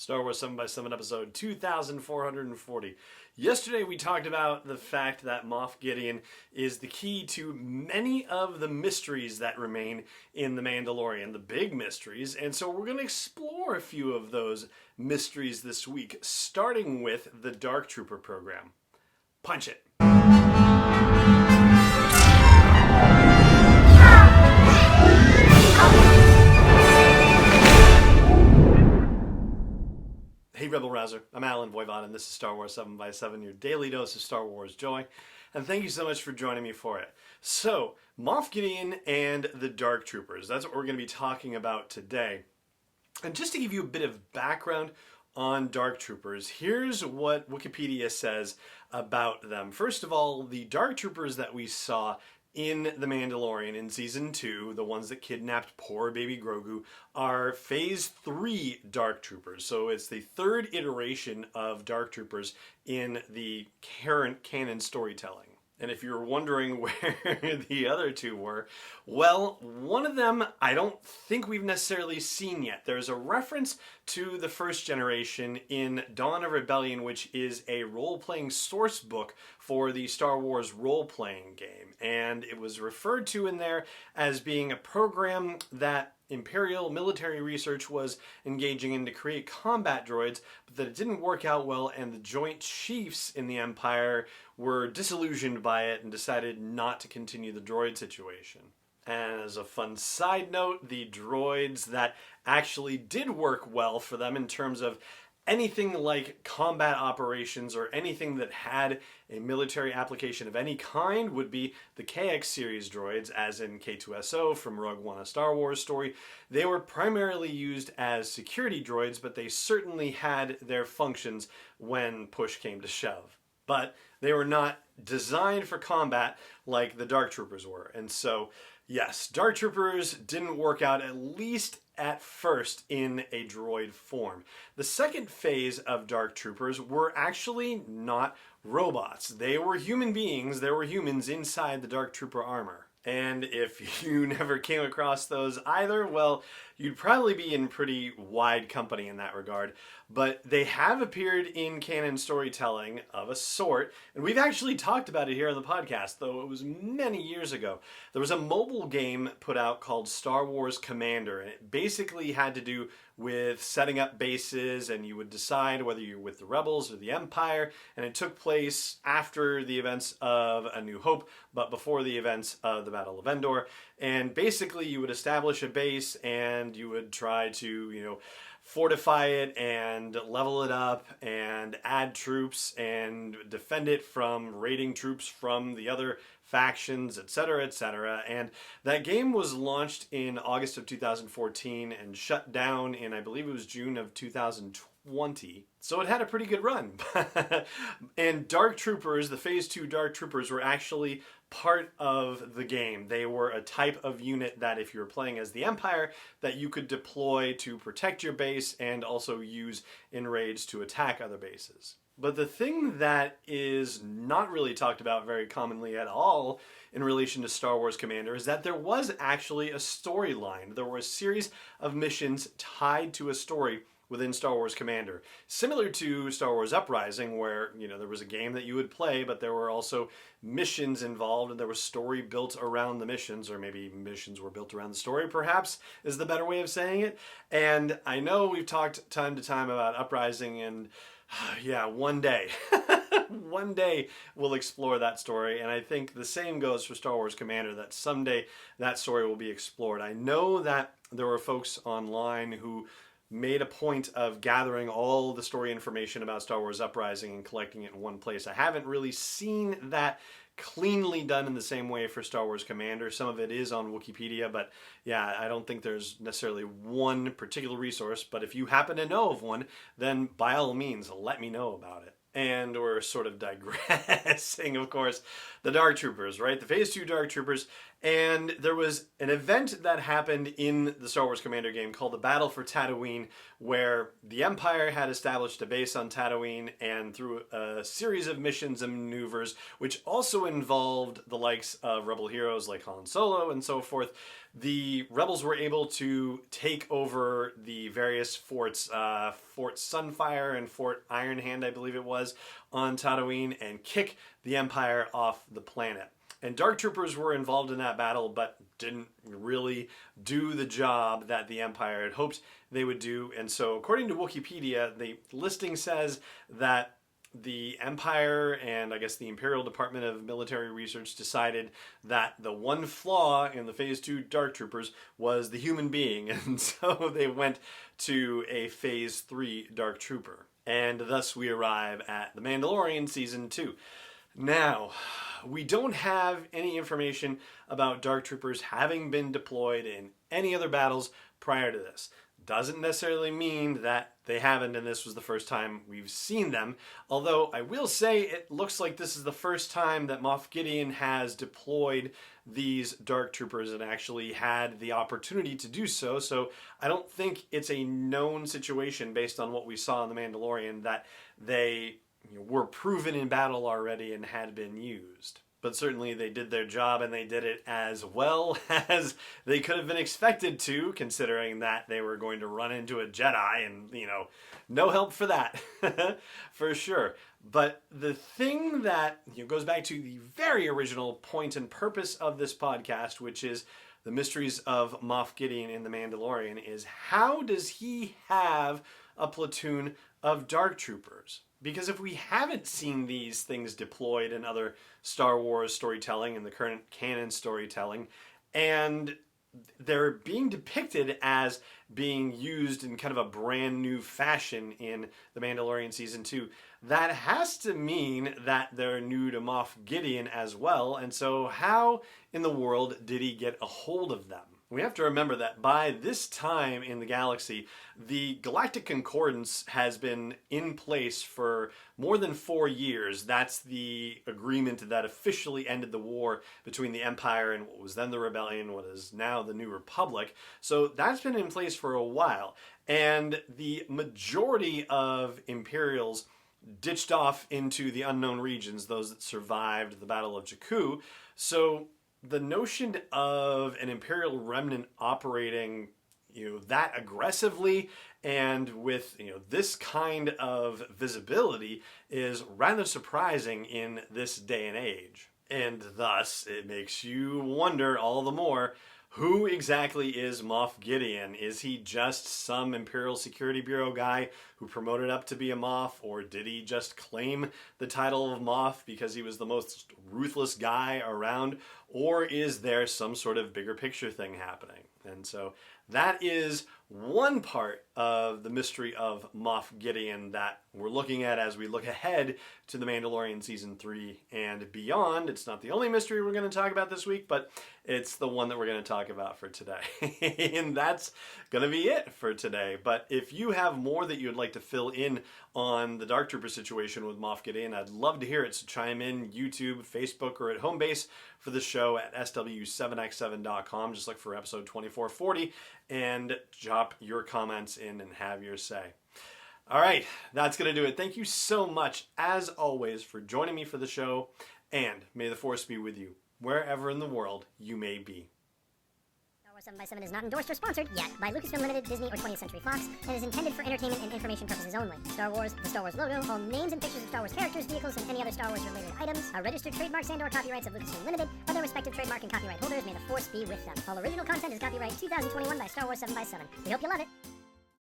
Star Wars 7x7 episode 2440. Yesterday we talked about the fact that Moff Gideon is the key to many of the mysteries that remain in The Mandalorian, the big mysteries, and so we're going to explore a few of those mysteries this week, starting with the Dark Trooper program. Punch it. Hey Rebel Rouser, I'm Alan Voivod and this is Star Wars 7x7, your daily dose of Star Wars joy, and thank you so much for joining me for it. So, Moff Gideon and the Dark Troopers, that's what we're going to be talking about today. And just to give you a bit of background on Dark Troopers, here's what Wikipedia says about them. First of all, the Dark Troopers that we saw in The Mandalorian in Season 2, the ones that kidnapped poor baby Grogu, are Phase 3 Dark Troopers. So it's the third iteration of Dark Troopers in the current canon storytelling. And if you're wondering where the other two were, well, one of them I don't think we've necessarily seen yet. There's a reference to the first generation in Dawn of Rebellion, which is a role-playing source book for the Star Wars role-playing game. And it was referred to in there as being a program that Imperial military research was engaging in to create combat droids, but that it didn't work out well, and the Joint Chiefs in the Empire were disillusioned by it and decided not to continue the droid situation. And as a fun side note, the droids that actually did work well for them in terms of anything like combat operations or anything that had a military application of any kind would be the KX series droids, as in K2SO from Rogue One, a Star Wars story. They were primarily used as security droids, but they certainly had their functions when push came to shove. But they were not designed for combat like the Dark Troopers were. And so, yes, Dark Troopers didn't work out, at least at first, in a droid form. The second phase of Dark Troopers were actually not robots. They were human beings. There were humans inside the Dark Trooper armor. And if you never came across those either, well, you'd probably be in pretty wide company in that regard. But they have appeared in canon storytelling of a sort, and we've actually talked about it here on the podcast, though it was many years ago. There was a mobile game put out called Star Wars Commander, and it basically had to do with setting up bases, and you would decide whether you're with the Rebels or the Empire, and it took place after the events of A New Hope, but before the events of the Battle of Endor. And basically you would establish a base and you would try to, fortify it and level it up and add troops and defend it from raiding troops from the other factions, etc., etc. And that game was launched in August of 2014 and shut down in, I believe it was June of 2020. So it had a pretty good run. And Dark Troopers, the Phase 2 Dark Troopers, were actually part of the game. They were a type of unit that, if you were playing as the Empire, that you could deploy to protect your base and also use in raids to attack other bases. But the thing that is not really talked about very commonly at all in relation to Star Wars Commander is that there was actually a storyline. There were a series of missions tied to a story within Star Wars Commander. Similar to Star Wars Uprising, where, there was a game that you would play, but there were also missions involved, and there was story built around the missions, or maybe missions were built around the story, perhaps, is the better way of saying it. And I know we've talked time to time about Uprising, and yeah, one day, one day we'll explore that story, and I think the same goes for Star Wars Commander, that someday that story will be explored. I know that there were folks online who made a point of gathering all the story information about Star Wars Uprising and collecting it in one place. I haven't really seen that cleanly done in the same way for Star Wars Commander. Some of it is on Wikipedia, but yeah, I don't think there's necessarily one particular resource, but if you happen to know of one, then by all means, let me know about it. And we're sort of digressing, of course, the Dark Troopers, right? The Phase 2 Dark Troopers, And there was an event that happened in the Star Wars Commander game called the Battle for Tatooine, where the Empire had established a base on Tatooine, and through a series of missions and maneuvers, which also involved the likes of Rebel heroes like Han Solo and so forth, the Rebels were able to take over the various forts, Fort Sunfire and Fort Iron Hand, I believe it was, on Tatooine, and kick the Empire off the planet. And Dark Troopers were involved in that battle, but didn't really do the job that the Empire had hoped they would do. And so, according to Wikipedia, the listing says that the Empire and I guess the Imperial Department of Military Research decided that the one flaw in the Phase 2 Dark Troopers was the human being. And so they went to a Phase 3 Dark Trooper. And thus we arrive at The Mandalorian Season 2. Now, we don't have any information about Dark Troopers having been deployed in any other battles prior to this. Doesn't necessarily mean that they haven't and this was the first time we've seen them. Although I will say it looks like this is the first time that Moff Gideon has deployed these Dark Troopers and actually had the opportunity to do so. So I don't think it's a known situation based on what we saw in The Mandalorian that they were proven in battle already and had been used. But certainly they did their job, and they did it as well as they could have been expected to, considering that they were going to run into a Jedi, and, no help for that, for sure. But the thing that goes back to the very original point and purpose of this podcast, which is the mysteries of Moff Gideon in The Mandalorian, is how does he have a platoon of Dark Troopers? Because if we haven't seen these things deployed in other Star Wars storytelling and the current canon storytelling, and they're being depicted as being used in kind of a brand new fashion in The Mandalorian Season 2, that has to mean that they're new to Moff Gideon as well. And so how in the world did he get a hold of them? We have to remember that by this time in the galaxy, the Galactic Concordance has been in place for more than 4 years. That's the agreement that officially ended the war between the Empire and what was then the Rebellion, what is now the New Republic. So that's been in place for a while. And the majority of Imperials ditched off into the unknown regions, those that survived the Battle of Jakku. So the notion of an Imperial remnant operating, that aggressively and with, this kind of visibility is rather surprising in this day and age. And thus, it makes you wonder all the more, who exactly is Moff Gideon? Is he just some Imperial Security Bureau guy who promoted up to be a Moff, or did he just claim the title of Moff because he was the most ruthless guy around, or is there some sort of bigger picture thing happening? And so that is one part of the mystery of Moff Gideon that we're looking at as we look ahead to The Mandalorian Season 3 and beyond. It's not the only mystery we're going to talk about this week, but it's the one that we're going to talk about for today. And that's going to be it for today. But if you have more that you'd like to fill in on the Dark Trooper situation with Moff Gideon, I'd love to hear it. So chime in YouTube, Facebook, or at home base for the show at sw7x7.com. Just look for episode 2440 and drop your comments in and have your say. All right, that's going to do it. Thank you so much, as always, for joining me for the show, and may the Force be with you, wherever in the world you may be. Star Wars 7x7 is not endorsed or sponsored yet by Lucasfilm Limited, Disney, or 20th Century Fox, and is intended for entertainment and information purposes only. Star Wars, the Star Wars logo, all names and pictures of Star Wars characters, vehicles, and any other Star Wars-related items are registered trademarks and/or copyrights of Lucasfilm Limited, or their respective trademark and copyright holders. May the Force be with them. All original content is copyright 2021 by Star Wars 7x7. We hope you love it.